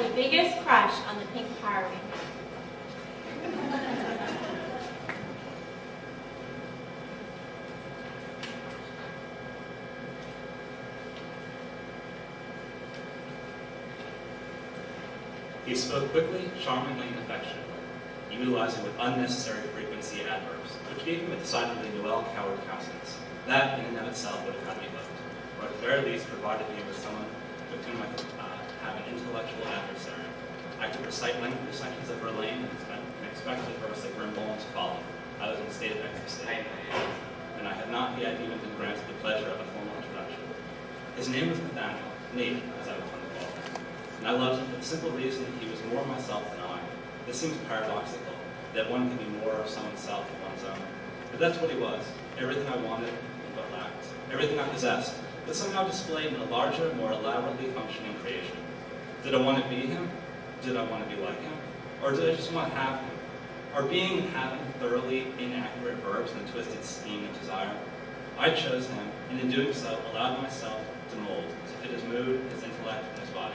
the biggest crush on the pink Power Ranger. He spoke quickly, charmingly, and affectionately, utilizing with unnecessary frequency adverbs, which gave him a decidedly Noel Coward countenance. That, in and of itself, would have had me hooked, or at the very least provided me with someone with whom I could have an intellectual adversary. I could recite lengthy sections of Verlaine and expect a verse like Rimbaud to follow. I was in a state of ecstasy, and I had not yet even been granted the pleasure of a formal introduction. His name was Nathaniel, Nate, as I would want to call him, and I loved him for the simple reason he was more myself than I. This seems paradoxical, that one can be more of someone's self than one's own. But that's what he was, everything I wanted but lacked, everything I possessed, but somehow displayed in a larger, more elaborately functioning creation. Did I want to be him? Did I want to be like him? Or did I just want to have him? Are being and having thoroughly inaccurate verbs in a twisted scheme of desire? I chose him, and in doing so, allowed myself to mold, to fit his mood, his intellect, and his body.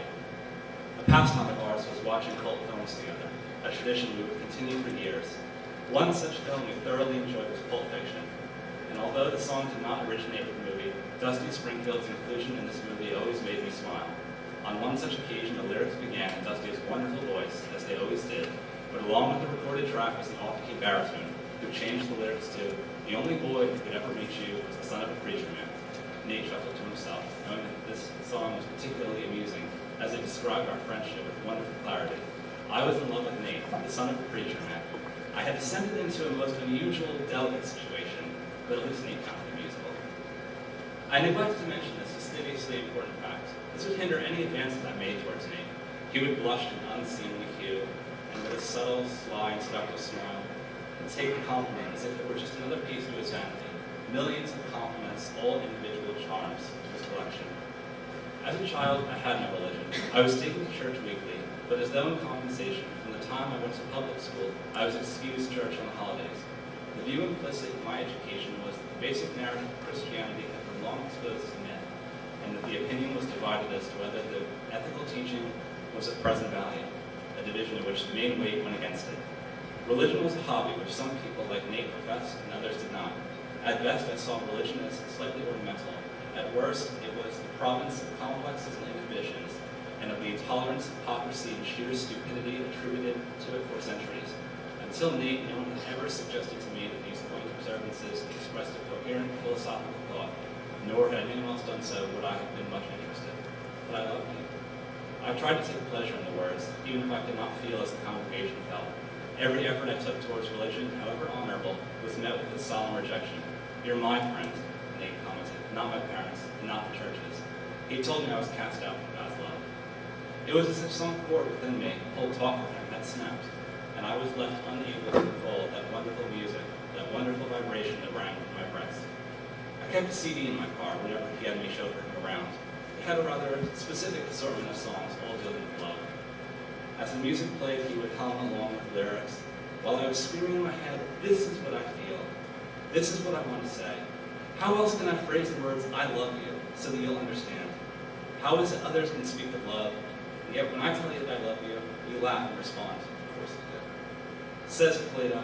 A pastime of ours was watching cult films together, a tradition we would continue for years. One such film we thoroughly enjoyed was Pulp Fiction, and although the song did not originate with the movie, Dusty Springfield's inclusion in this movie always made me smile. On one such occasion, the lyrics began in Dusty's wonderful voice, as they always did, but along with the recorded track was an off-key baritone, who changed the lyrics to, "The only boy who could ever reach you was the son of a preacher man." Nate chuckled to himself, knowing that this song was particularly amusing, as it described our friendship with wonderful clarity. I was in love with Nate, the son of a preacher man. I had descended into a most unusual, delicate situation, but at least Nate found it musical. I neglected to mention this fastidiously important fact. This would hinder any advances I made towards Nate. He would blush to an unseemly hue, and with a subtle, sly, and seductive smile, would take the compliment as if it were just another piece of his vanity. Millions of compliments, all individual charms to his collection. As a child, I had no religion. I was taken to church weekly, but as though in compensation, from the time I went to public school, I was excused church on the holidays. The view implicit in my education was that the basic narrative of Christianity had been long exposed as myth, and that the opinion was divided as to whether the ethical teaching was of present value, a division in which the main weight went against it. Religion was a hobby which some people like Nate professed and others did not. At best, I saw religion as slightly ornamental. At worst, it was the province of complexes and inhibitions, and of the intolerance, hypocrisy, and sheer stupidity attributed to it for centuries. Until Nate, no one had ever suggested to me that these quaint observances expressed a coherent philosophical thought, nor had anyone else done so would I have been much interested. But I loved Nate. I tried to take pleasure in the words, even if I could not feel as the congregation felt. Every effort I took towards religion, however honorable, was met with a solemn rejection. "You're my friend," Nate commented, "not my parents, and not the churches." He told me I was cast out from God's love. It was as if some chord within me, pulled taut for him, had snapped, and I was left unable to recall that wonderful music, that wonderful vibration that rang from my breast. I kept a CD in my car whenever he had me chauffeur him around. It had a rather specific assortment of songs, all dealing with love. As the music played, he would hum along with the lyrics, while I was screaming in my head, "This is what I feel. This is what I want to say. How else can I phrase the words, 'I love you,' so that you'll understand? How is it others can speak of love, and yet when I tell you that I love you, you laugh and respond, of course you do." Says Plato,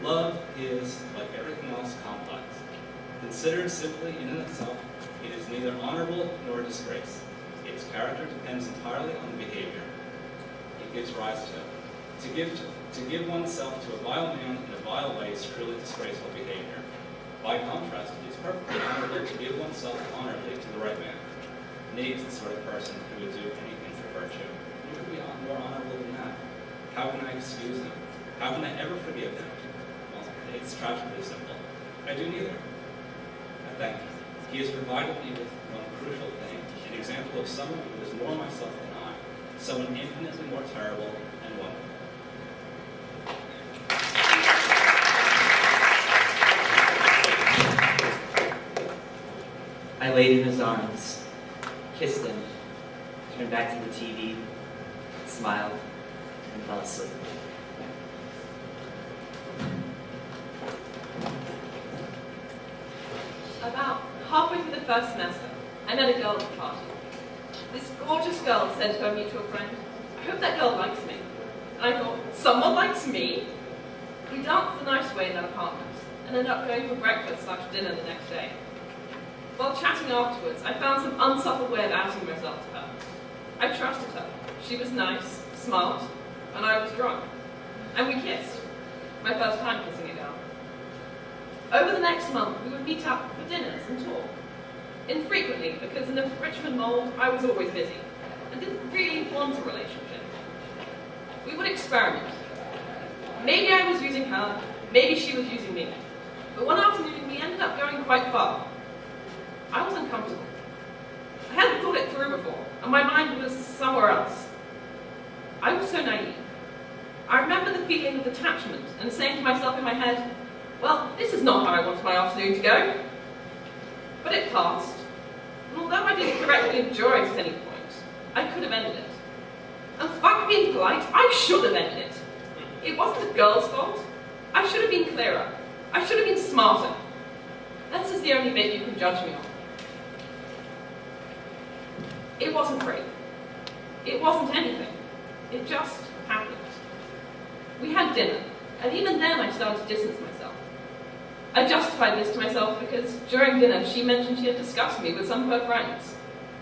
"Love is, like everything else, complex. Considered simply in and of itself, it is neither honorable nor a disgrace. Its character depends entirely on the behavior it gives rise to. To give oneself to a vile man in a vile way is truly disgraceful behavior. By contrast, it is perfectly honorable to give oneself honorably to the right man. Nate is the sort of person who would do anything for virtue. Who could be more honorable than that? How can I excuse him? How can I ever forgive him? Well, it's tragically simple. I do neither. I thank him. He has provided me with one crucial thing, an example of someone who is more myself than I, someone infinitely more terrible and wonderful." I laid in his arms, kissed him, turned back to the TV, smiled, and fell asleep. About halfway through the first semester, I met a girl at the party. This gorgeous girl said to her mutual friend, I hope that girl likes me. And I thought, someone likes me? We danced the nice way in that apartment, and ended up going for breakfast/dinner the next day. While chatting afterwards, I found some unsubtle way of outing myself to her. I trusted her. She was nice, smart, and I was drunk. And we kissed. My first time kissing a girl. Over the next month, we would meet up for dinners and talk. Infrequently, because in the Richmond mold, I was always busy, and didn't really want a relationship. We would experiment. Maybe I was using her, maybe she was using me. But one afternoon, we ended up going quite far. I was uncomfortable. I hadn't thought it through before, and my mind was somewhere else. I was so naive. I remember the feeling of detachment and saying to myself in my head, well, this is not how I want my afternoon to go. But it passed, and although I didn't directly enjoy it at any point, I could have ended it. And fuck being polite, I should have ended it. It wasn't the girl's fault. I should have been clearer. I should have been smarter. This is the only bit you can judge me on. It wasn't great. It wasn't anything. It just happened. We had dinner, and even then I started to distance myself. I justified this to myself because during dinner she mentioned she had discussed me with some of her friends.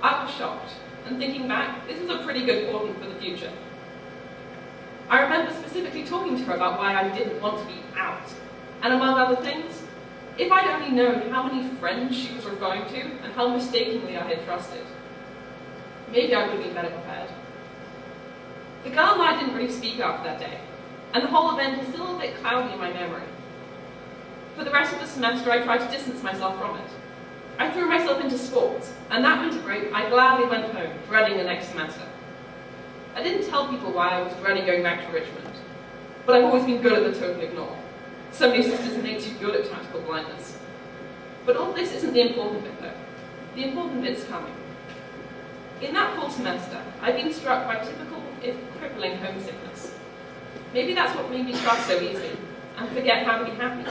I was shocked, and thinking back, this was a pretty good portent for the future. I remember specifically talking to her about why I didn't want to be out, and among other things, if I'd only known how many friends she was referring to and how mistakenly I had trusted, maybe I would have been better prepared. The girl and I didn't really speak after that day, and the whole event is still a bit cloudy in my memory. For the rest of the semester, I tried to distance myself from it. I threw myself into sports, and that winter break, I gladly went home, dreading the next semester. I didn't tell people why I was dreading going back to Richmond, but I've always been good at the total ignore. So many sisters makes you good at tactical blindness. But all this isn't the important bit, though. The important bit's coming. In that fall semester, I'd been struck by typical, if crippling, homesickness. Maybe that's what made me trust so easily, and forget how to be happy.